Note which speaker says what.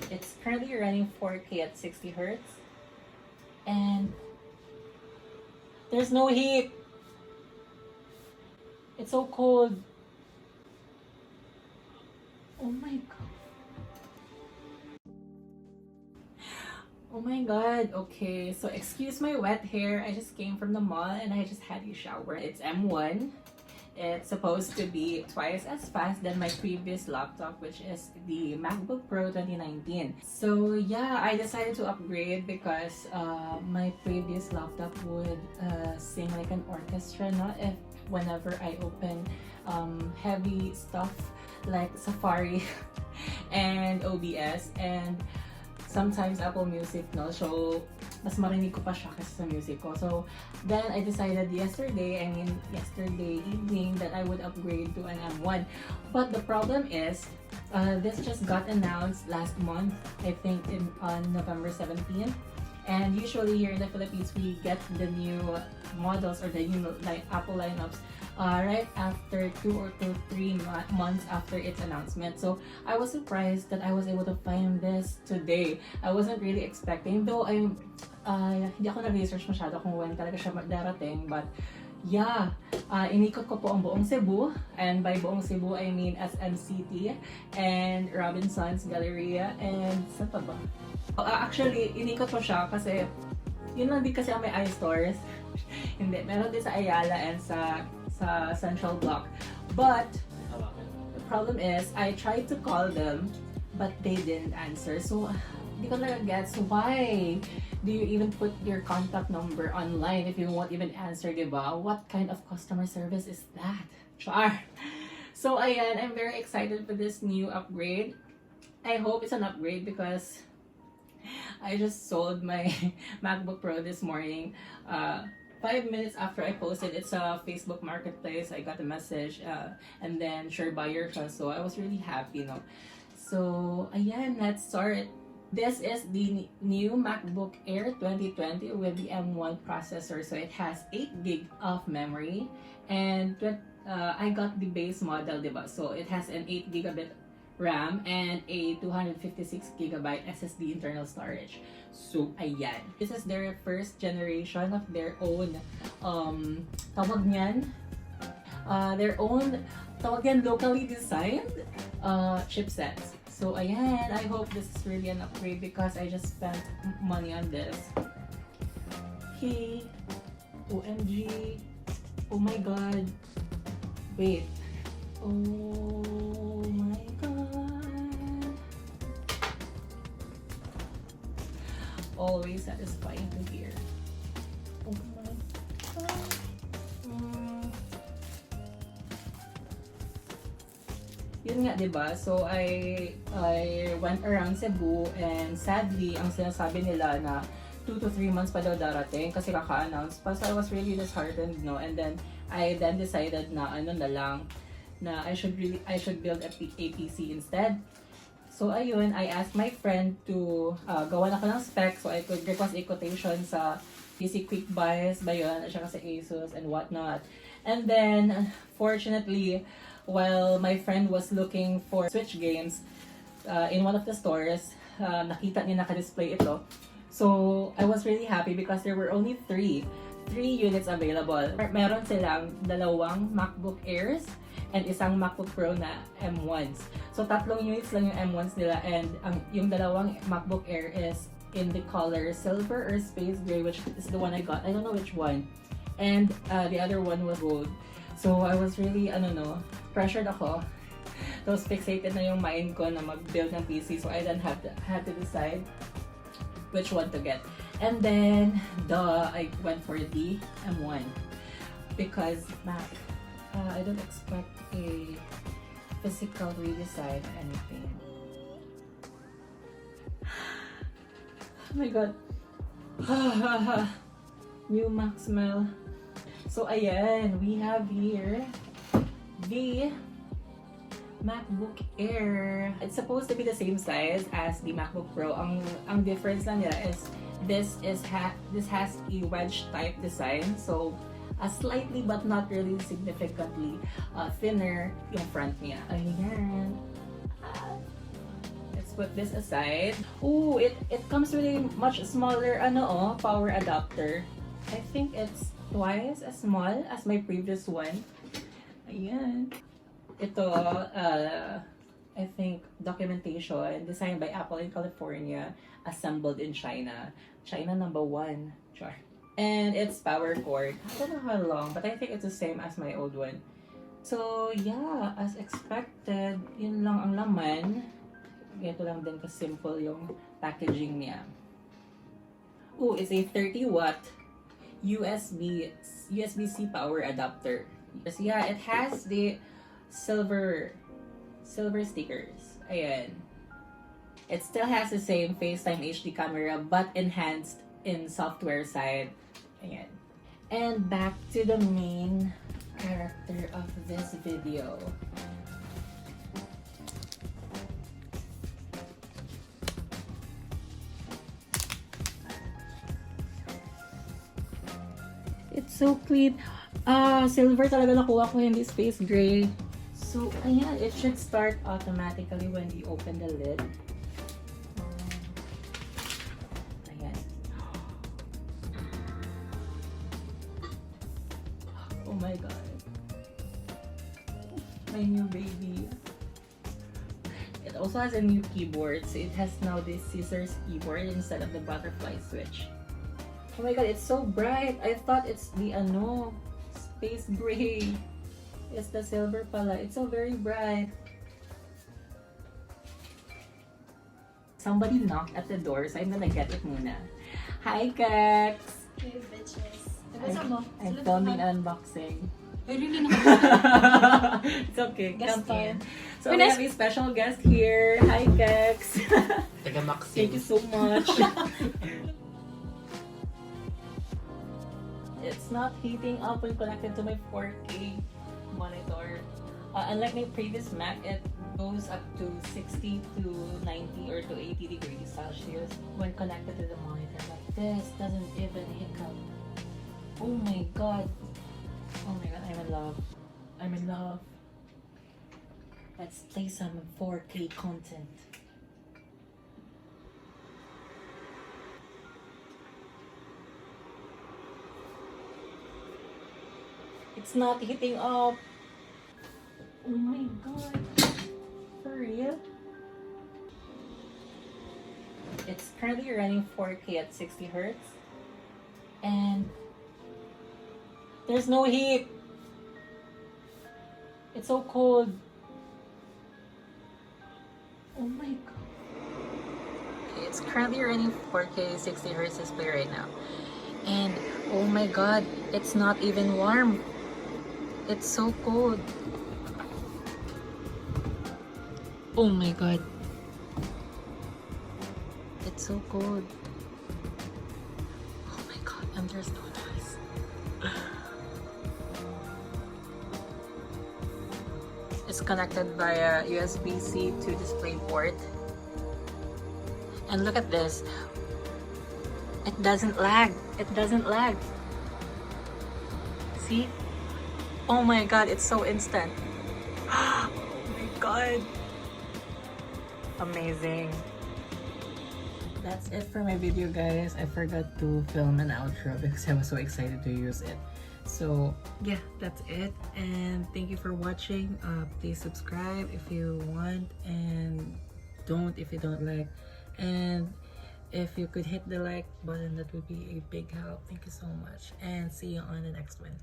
Speaker 1: It's currently running 4K at 60 hertz. And there's no heat. It's so cold. Oh my god. Oh my god. Okay, so excuse my wet hair. I just came from the mall and I just had a shower. It's M1. It's supposed to be twice as fast than my previous laptop, which is the MacBook Pro 2019. So yeah, I decided to upgrade because my previous laptop would sing like an orchestra, no? If whenever I open heavy stuff like Safari and OBS and sometimes Apple Music, no? So mas marinig ko pa siya kasi sa music ko. So, then I decided yesterday evening, that I would upgrade to an M1. But the problem is, this just got announced last month, I think on November 17th. And usually here in the Philippines, we get the new models or the new Apple lineups right after 2 or 3 months after its announcement. So I was surprised that I was able to find this today. I wasn't really expecting, though hindi ako na-research masyado kung when talaga siya darating, but yeah, inikot ko po ang buong Cebu, and by buong Cebu I mean SM City and Robinson's Galleria and saan pa ba? Actually, inikot ko siya kasi yun lang din kasi ang may iStores. Hindi, meron din sa Ayala and sa Central Block. But the problem is, I tried to call them, but they didn't answer. So, hindi ko na-gets why do you even put your contact number online if you won't even answer, diba? What kind of customer service is that? Char! So, ayan, I'm very excited for this new upgrade. I hope it's an upgrade because I just sold my MacBook Pro this morning. 5 minutes after I posted, it's a Facebook Marketplace. I got a message and then sure buyer siya. So I was really happy, no? So, ayan, let's start. This is the new MacBook Air 2020 with the M1 processor. So it has 8 GB of memory and I got the base model, diba? So it has an 8 GB RAM and a 256 GB SSD internal storage. So, ayan. This is their first generation of their own, tawag niyan, locally designed chipsets. So, ayan. I hope this is really an upgrade because I just spent money on this. Hey, OMG. Oh my god. Wait. Oh my god. Always satisfying to hear. Oh my god. Yun nga, diba? So, I went around Cebu and sadly, ang sinasabi nila na 2 to 3 months pa daw darating kasi kaka-announce pa. So, I was really disheartened, no? And then, I decided na na I should build a PC instead. So ayun, I asked my friend to gawan ako ng specs so I could request a quotation sa PC Quick Buys ba yun, at saka sa Asus and whatnot. And then, fortunately, while my friend was looking for Switch games in one of the stores, nakita niya naka-display ito. So I was really happy because there were only 3 units available. Meron silang 2 MacBook Airs and isang MacBook Pro na M1s. So 3 units lang yung M1s nila and yung 2 MacBook Air is in the color silver or space gray, which is the one I got. I don't know which one. And the other one was gold. So I was really, pressured ako. Tapos fixated na yung mind ko na mag-build ng PC. So I then had to decide which one to get. And then, I went for the M1 because Mac, I don't expect a physical redesign or anything. Oh my god. New Mac smell. So, ayan, we have here the MacBook Air. It's supposed to be the same size as the MacBook Pro. Ang difference lang nila is this has a wedge type design. So, slightly but not really significantly thinner yung front niya. Ayan. It's put this aside. Ooh, it comes with a much smaller power adapter. I think it's twice as small as my previous one. Ayan. Ito, I think documentation designed by Apple in California, assembled in China. China #1. Sure. And it's power cord. I don't know how long, but I think it's the same as my old one. So, yeah, as expected, yun lang ang laman. Ganito lang din ka-simple yung packaging niya. Ooh, it's a 30-watt USB-C power adapter. So, yeah, it has the silver stickers. Ayan. It still has the same FaceTime HD camera, but enhanced in software side. Ayan. And back to the main character of this video. It's so clean. Silver talaga nakuha ko, hindi space gray. So, ayan, it should start automatically when you open the lid. Ayan. Oh my god. My new baby. It also has a new keyboard, so it has now this scissors keyboard instead of the butterfly switch. Oh my god, it's so bright. I thought it's the space gray. It's the silver pala. It's so very bright. Somebody knocked at the door, so I'm gonna get it muna. Hi, Kex!
Speaker 2: Hey, bitches.
Speaker 1: I'm filming an unboxing.
Speaker 2: I really know.
Speaker 1: It's okay.
Speaker 2: Guest
Speaker 1: Come in.
Speaker 2: star.
Speaker 1: So we have a special guest here. Hi, Kex.
Speaker 3: Taga-Maxim.
Speaker 1: Thank you so much. It's not heating up when connected to my 4K monitor. Unlike my previous Mac, it goes up to 60 to 90 or to 80 degrees Celsius when connected to the monitor. But this doesn't even hiccup. Oh my god. Oh my god, I'm in love. I'm in love. Let's play some 4K content. It's not heating up. Oh my god. For real? It's currently running 4K at 60 Hertz. And there's no heat. It's so cold. Oh my god. Okay, it's currently running 4K 60 Hertz display right now. And oh my god, it's not even warm. It's so cold. Oh my god. It's so cold. Oh my god, and there's no noise. It's connected via USB-C to DisplayPort. And look at this. It doesn't lag. It doesn't lag. See? Oh my god, it's so instant. Oh my god. Amazing. That's it for my video, guys. I forgot to film an outro because I was so excited to use it. So yeah, that's it, and thank you for watching. Please subscribe if you want, and don't if you don't like, and if you could hit the like button, that would be a big help. Thank you so much, and see you on the next one.